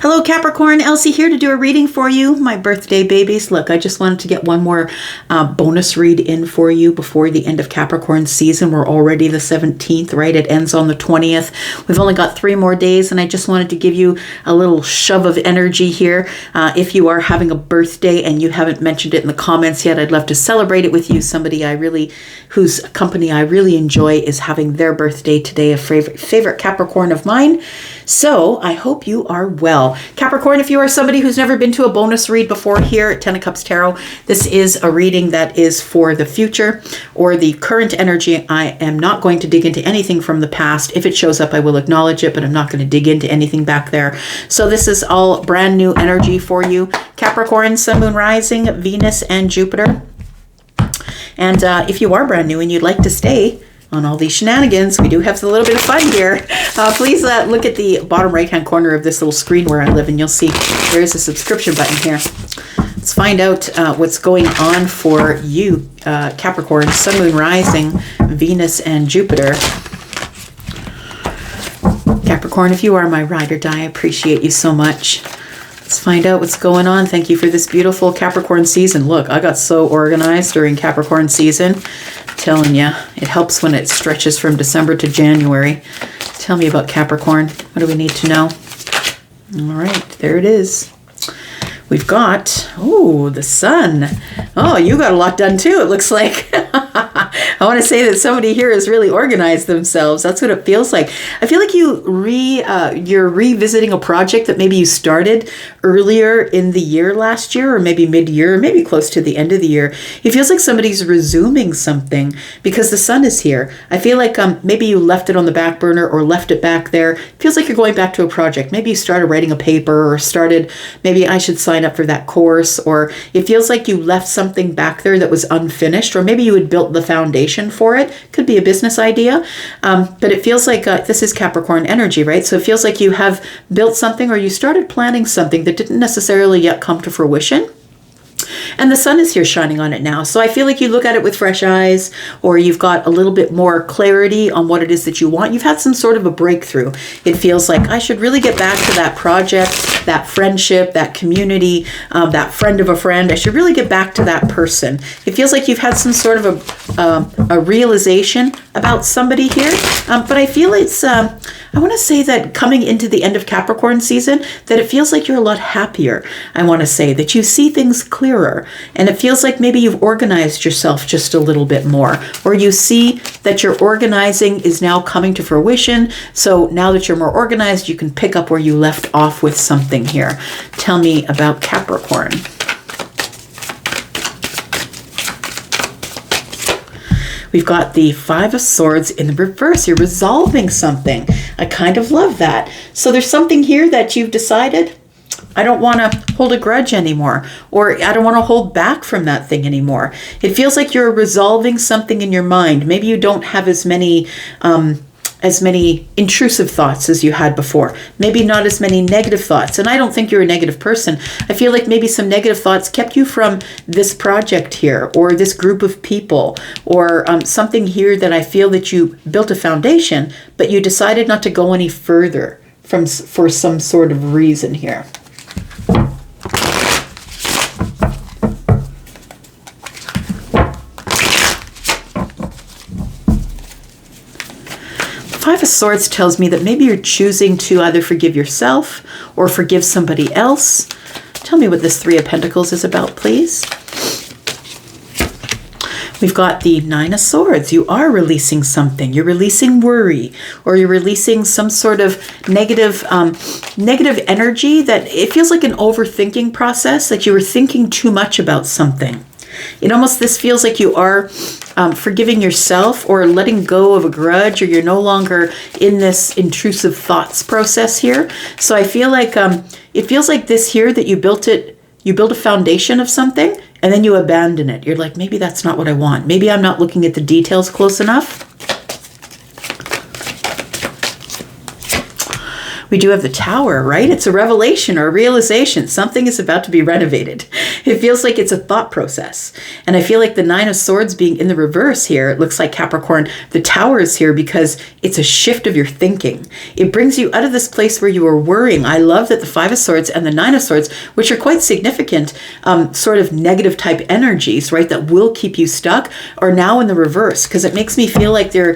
Hello Capricorn, Elsie here to do a reading for you, my birthday babies. Look, I just wanted to get one more bonus read in for you before the end of Capricorn season. We're already the 17th, right? It ends on the 20th. We've only got 3 more days, and I just wanted to give you a little shove of energy here. If you are having a birthday and you haven't mentioned it in the comments yet, I'd love to celebrate it with you. Somebody whose company I really enjoy is having their birthday today, a favorite Capricorn of mine. So I hope you are well. Capricorn, if you are somebody who's never been to a bonus read before here at 10 of Cups Tarot, this is a reading that is for the future or the current energy. I am not going to dig into anything from the past. If it shows up, I will acknowledge it, but I'm not going to dig into anything back there. So this is all brand new energy for you. Capricorn, Sun, Moon, Rising, Venus, and Jupiter. And if you are brand new and you'd like to stay on all these shenanigans, we do have a little bit of fun here. Please look at the bottom right-hand corner of this little screen where I live, and you'll see there is a subscription button here. Let's find out what's going on for you, Capricorn, Sun, Moon, Rising, Venus, and Jupiter. Capricorn, if you are my ride or die, I appreciate you so much. Let's find out what's going on. Thank you for this beautiful Capricorn season. Look, I got so organized during Capricorn season. I'm telling you, it helps when it stretches from December to January. Tell me about Capricorn. What do we need to know? All right, there it is. We've got, the sun. Oh, you got a lot done too, it looks like. I want to say that somebody here has really organized themselves. That's what it feels like. I feel like you're revisiting a project that maybe you started earlier in the year last year, or maybe mid-year, or maybe close to the end of the year. It feels like somebody's resuming something because the sun is here. I feel like maybe you left it on the back burner or left it back there. It feels like you're going back to a project. Maybe you started writing a paper or maybe I should sign up for that course, or it feels like you left something back there that was unfinished, or maybe you had built the foundation for it. Could be a business idea, but it feels like this is Capricorn energy, right? So it feels like you have built something or you started planning something that didn't necessarily yet come to fruition. And the sun is here shining on it now. So I feel like you look at it with fresh eyes, or you've got a little bit more clarity on what it is that you want. You've had some sort of a breakthrough. It feels like I should really get back to that project, that friendship, that community, that friend of a friend. I should really get back to that person. It feels like you've had some sort of a realization about somebody here. But I feel I want to say that coming into the end of Capricorn season, that it feels like you're a lot happier. I want to say that you see things clearer, and it feels like maybe you've organized yourself just a little bit more, or you see that your organizing is now coming to fruition. So now that you're more organized, you can pick up where you left off with something here. Tell me about Capricorn. We've got the 5 of Swords in the reverse. You're resolving something. I kind of love that. So there's something here that you've decided, I don't want to hold a grudge anymore, or I don't want to hold back from that thing anymore. It feels like you're resolving something in your mind. Maybe you don't have as many intrusive thoughts as you had before. Maybe not as many negative thoughts. And I don't think you're a negative person. I feel like maybe some negative thoughts kept you from this project here, or this group of people, or something here that I feel that you built a foundation, but you decided not to go any further for some sort of reason here. Five of Swords tells me that maybe you're choosing to either forgive yourself or forgive somebody else. Tell me what this 3 of Pentacles is about, please. We've got the 9 of Swords. You are releasing something. You're releasing worry, or you're releasing some sort of negative energy that it feels like an overthinking process, that you were thinking too much about something. This feels like you are forgiving yourself or letting go of a grudge, or you're no longer in this intrusive thoughts process here. So I feel like it feels like this here that you built a foundation of something and then you abandon it. You're like, maybe that's not what I want. Maybe I'm not looking at the details close enough. We do have the Tower, right? It's a revelation or a realization. Something is about to be renovated. It feels like it's a thought process. And I feel like the Nine of Swords being in the reverse here, it looks like Capricorn, the Tower is here because it's a shift of your thinking. It brings you out of this place where you are worrying. I love that the Five of Swords and the Nine of Swords, which are quite significant, sort of negative type energies, right, that will keep you stuck, are now in the reverse, because it makes me feel like you're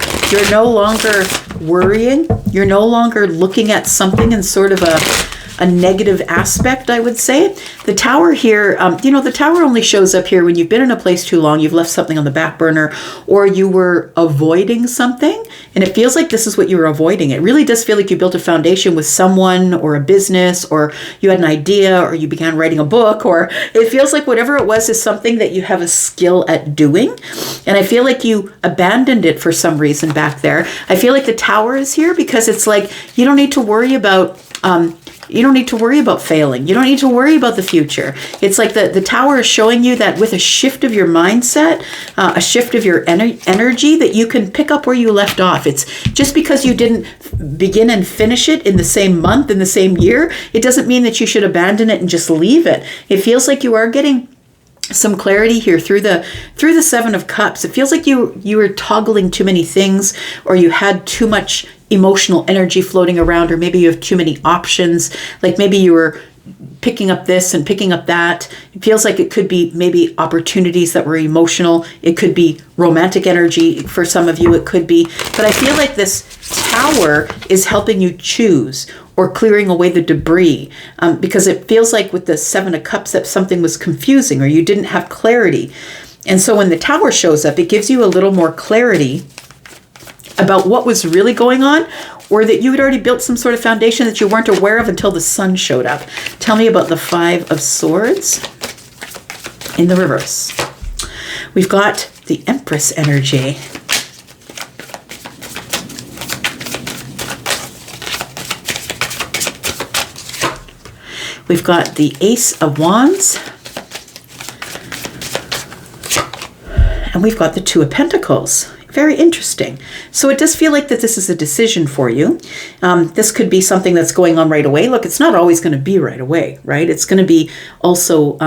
no longer worrying. You're no longer looking at something in sort of a negative aspect, I would say. The Tower here, the Tower only shows up here when you've been in a place too long, you've left something on the back burner, or you were avoiding something, and it feels like this is what you were avoiding. It really does feel like you built a foundation with someone or a business, or you had an idea, or you began writing a book, or it feels like whatever it was is something that you have a skill at doing, and I feel like you abandoned it for some reason back there. I feel like the Tower is here because it's like you don't need to worry about failing. You don't need to worry about the future. It's like the Tower is showing you that with a shift of your mindset, a shift of your energy, that you can pick up where you left off. It's just because you didn't begin and finish it in the same month, in the same year, it doesn't mean that you should abandon it and just leave it. It feels like you are getting some clarity here through the Seven of Cups. It feels like you were toggling too many things, or you had too much emotional energy floating around, or maybe you have too many options. Like maybe you were picking up this and picking up that. It feels like it could be maybe opportunities that were emotional. It could be romantic energy for some of you. It could be, but I feel like this Tower is helping you choose, or clearing away the debris, because it feels like with the Seven of Cups that something was confusing, or you didn't have clarity. And so when the Tower shows up, it gives you a little more clarity about what was really going on, or that you had already built some sort of foundation that you weren't aware of until the Sun showed up. Tell me about the Five of Swords in the reverse. We've got the Empress energy. We've got the Ace of Wands. And we've got the Two of Pentacles. Very interesting. So it does feel like that this is a decision for you. This could be something that's going on right away. Look, it's not always going to be right away, right? It's going to be also,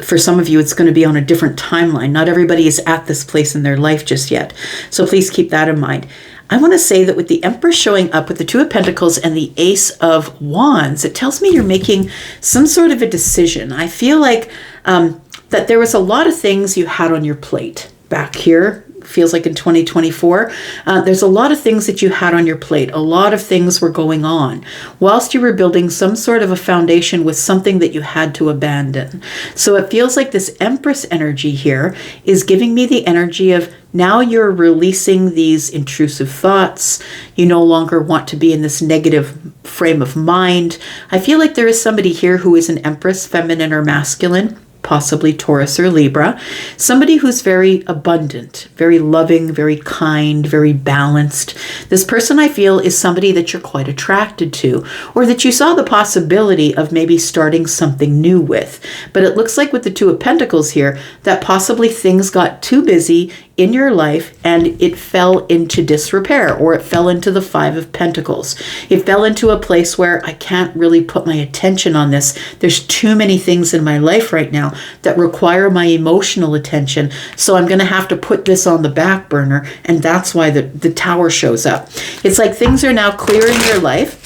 for some of you, it's going to be on a different timeline. Not everybody is at this place in their life just yet. So please keep that in mind. I want to say that with the Emperor showing up with the Two of Pentacles and the Ace of Wands, it tells me you're making some sort of a decision. I feel like that there was a lot of things you had on your plate back here. Feels like in 2024, there's a lot of things that you had on your plate. A lot of things were going on whilst you were building some sort of a foundation with something that you had to abandon. So it feels like this Empress energy here is giving me the energy of now you're releasing these intrusive thoughts. You no longer want to be in this negative frame of mind. I feel like there is somebody here who is an Empress, feminine or masculine, possibly Taurus or Libra, somebody who's very abundant, very loving, very kind, very balanced. This person, I feel, is somebody that you're quite attracted to, or that you saw the possibility of maybe starting something new with. But it looks like with the Two of Pentacles here, that possibly things got too busy in your life and it fell into disrepair, or it fell into the Five of Pentacles. It fell into a place where I can't really put my attention on this. There's too many things in my life right now that require my emotional attention. So I'm going to have to put this on the back burner. And that's why the Tower shows up. It's like things are now clear in your life.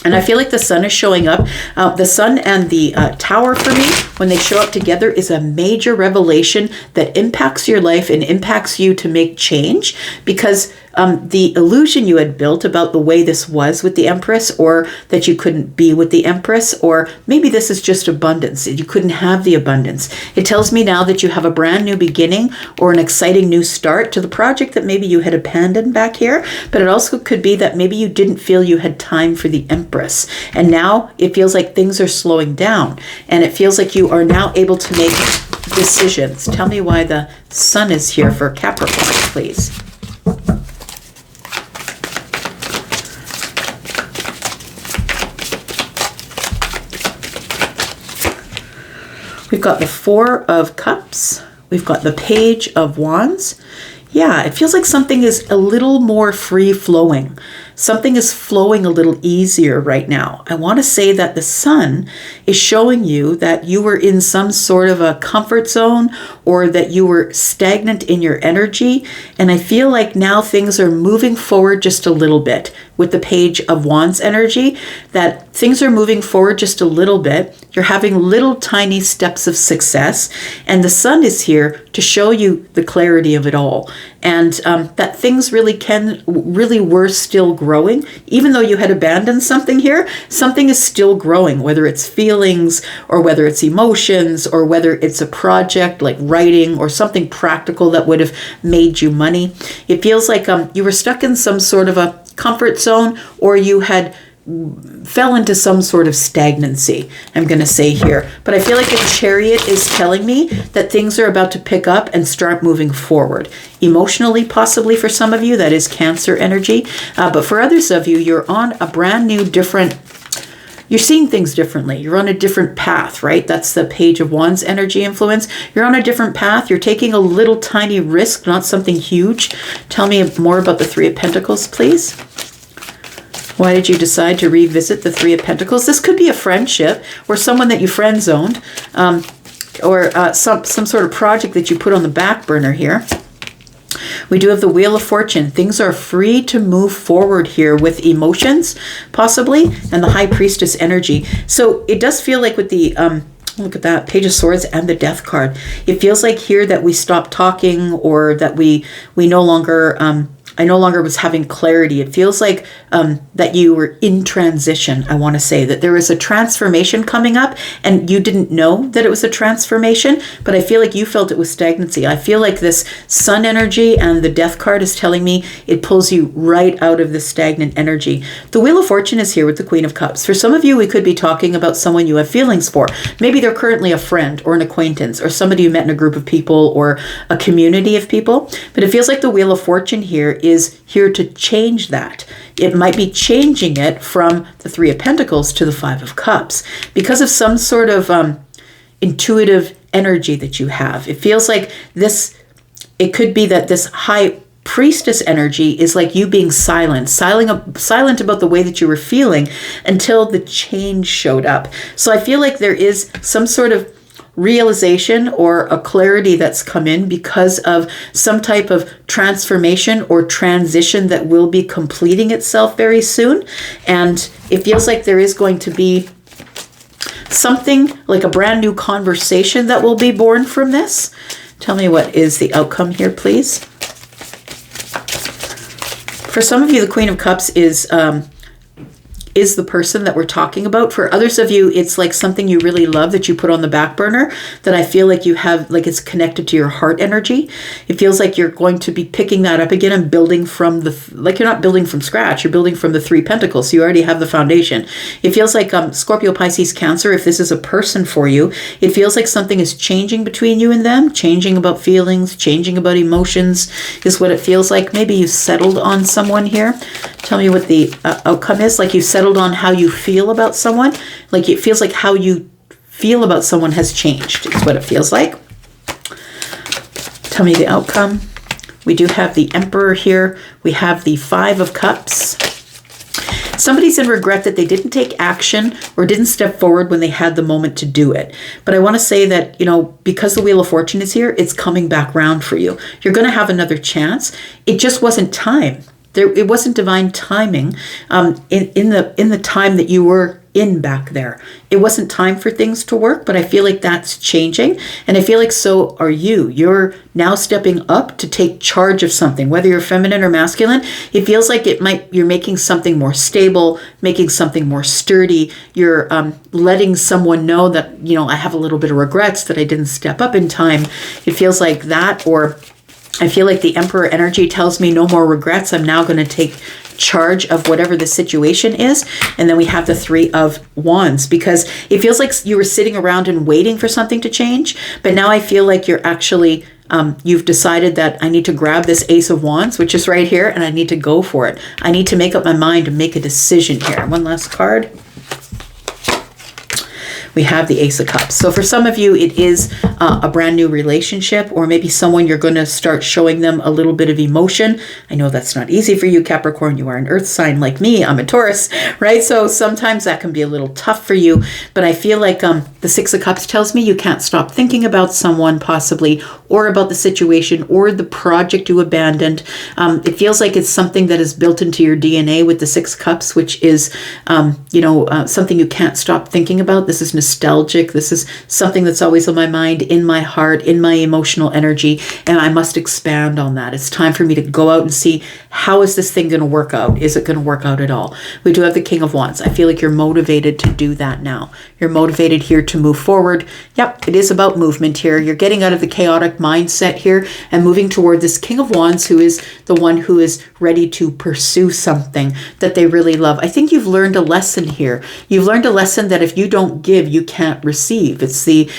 And I feel like the Sun is showing up. The Sun and the Tower for me, when they show up together, is a major revelation that impacts your life and impacts you to make change, because the illusion you had built about the way this was with the Empress, or that you couldn't be with the Empress, or maybe this is just abundance. You couldn't have the abundance. It tells me now that you have a brand new beginning or an exciting new start to the project that maybe you had abandoned back here. But it also could be that maybe you didn't feel you had time for the Empress. And now it feels like things are slowing down. And it feels like you are now able to make decisions. Tell me why the Sun is here for Capricorn, please. We've got the Four of Cups. We've got the Page of Wands. Yeah, it feels like something is a little more free-flowing. something is flowing a little easier right now. I want to say that the sun is showing you that you were in some sort of a comfort zone, or that you were stagnant in your energy. And I feel like now things are moving forward just a little bit with the Page of Wands energy, that things are moving forward just a little bit. You're having little tiny steps of success, and the sun is here to show you the clarity of it all, and that things really were still growing. Even though you had abandoned something here, something is still growing, whether it's feelings or whether it's emotions or whether it's a project like writing or something practical that would have made you money. It feels like you were stuck in some sort of a comfort zone, or you had fell into some sort of stagnancy, I'm going to say here. But I feel like the Chariot is telling me that things are about to pick up and start moving forward. Emotionally, possibly for some of you, that is Cancer energy. But for others of you, you're on a brand new, you're seeing things differently. You're on a different path, right? That's the Page of Wands energy influence. You're on a different path. You're taking a little tiny risk, not something huge. Tell me more about the Three of Pentacles, please. Why did you decide to revisit the Three of Pentacles? This could be a friendship or someone that you friend zoned, or some sort of project that you put on the back burner here. We do have the Wheel of Fortune. Things are free to move forward here with emotions, possibly, and the High Priestess energy. So it does feel like with the look at that, Page of Swords and the Death card. It feels like here that we stopped talking, or that we no longer I no longer was having clarity. It feels like that you were in transition. I want to say that there was a transformation coming up, and you didn't know that it was a transformation, but I feel like you felt it was stagnancy. I feel like this Sun energy and the Death card is telling me it pulls you right out of the stagnant energy. The Wheel of Fortune is here with the Queen of Cups. For some of you, we could be talking about someone you have feelings for. Maybe they're currently a friend or an acquaintance or somebody you met in a group of people or a community of people. But it feels like the Wheel of Fortune here is here to change that. It might be changing it from the Three of Pentacles to the Five of Cups because of some sort of intuitive energy that you have. It feels like this, it could be that this High Priestess energy is like you being silent about the way that you were feeling until the change showed up. So I feel like there is some sort of realization or a clarity that's come in because of some type of transformation or transition that will be completing itself very soon. And it feels like there is going to be something like a brand new conversation that will be born from this. Tell me what is the outcome here, please. For some of you, the Queen of Cups is the person that we're talking about. For others of you, it's like something you really love that you put on the back burner, that I feel like you have, like it's connected to your heart energy. It feels like you're going to be picking that up again and building from like you're not building from scratch, you're building from the Three Pentacles, so you already have the foundation. It feels like Scorpio, Pisces, Cancer, if this is a person for you, it feels like something is changing between you and them, changing about feelings, changing about emotions is what it feels like. Maybe you settled on someone here. Tell me what the outcome is. Like you settled on how you feel about someone. Like it feels like how you feel about someone has changed. It's what it feels like. Tell me the outcome. We do have the Emperor here. We have the Five of Cups. Somebody's in regret that they didn't take action or didn't step forward when they had the moment to do it. But I want to say that, you know, because the Wheel of Fortune is here, it's coming back round for you. You're going to have another chance. It just wasn't time. It wasn't divine timing in the time that you were in back there. It wasn't time for things to work, but I feel like that's changing. And I feel like so are you. You're now stepping up to take charge of something, whether you're feminine or masculine. It feels like you're making something more stable, making something more sturdy. You're letting someone know that, you know, I have a little bit of regrets that I didn't step up in time. It feels like that, or I feel like the Emperor energy tells me no more regrets. I'm now going to take charge of whatever the situation is. And then we have the Three of Wands, because it feels like you were sitting around and waiting for something to change. But now I feel like you're actually, you've decided that I need to grab this Ace of Wands, which is right here, and I need to go for it. I need to make up my mind and make a decision here. One last card. we have the Ace of Cups. So for some of you, it is a brand new relationship, or maybe someone you're going to start showing them a little bit of emotion. I know that's not easy for you, Capricorn. You are an earth sign like me. I'm a Taurus, right? So sometimes that can be a little tough for you, but I feel like the Six of Cups tells me you can't stop thinking about someone possibly, or about the situation or the project you abandoned. It feels like it's something that is built into your DNA with the Six of Cups, which is, something you can't stop thinking about. This is nostalgic. This is something that's always on my mind, in my heart, in my emotional energy, and I must expand on that. It's time for me to go out and see, how is this thing going to work out? Is it going to work out at all? We do have the King of Wands. I feel like you're motivated to do that now. You're motivated here to move forward. Yep, it is about movement here. You're getting out of the chaotic mindset here and moving toward this King of Wands, who is the one who is ready to pursue something that they really love. I think you've learned a lesson here. You've learned a lesson that if you don't give, you can't receive. It's the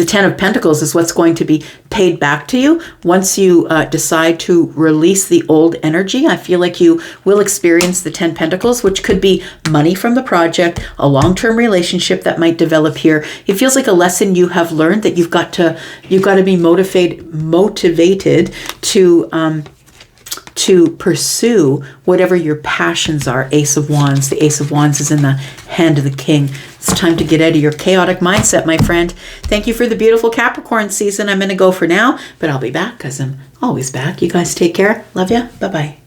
Ten of Pentacles is what's going to be paid back to you once you decide to release the old energy. I feel like you will experience the 10 Pentacles, which could be money from the project, a long-term relationship that might develop here. It feels like a lesson you have learned, that you've got to be motivated to pursue whatever your passions are. Ace of Wands. The Ace of Wands is in the hand of the King. It's time to get out of your chaotic mindset, my friend. Thank you for the beautiful Capricorn season. I'm going to go for now, but I'll be back because I'm always back. You guys take care. Love ya. Bye-bye.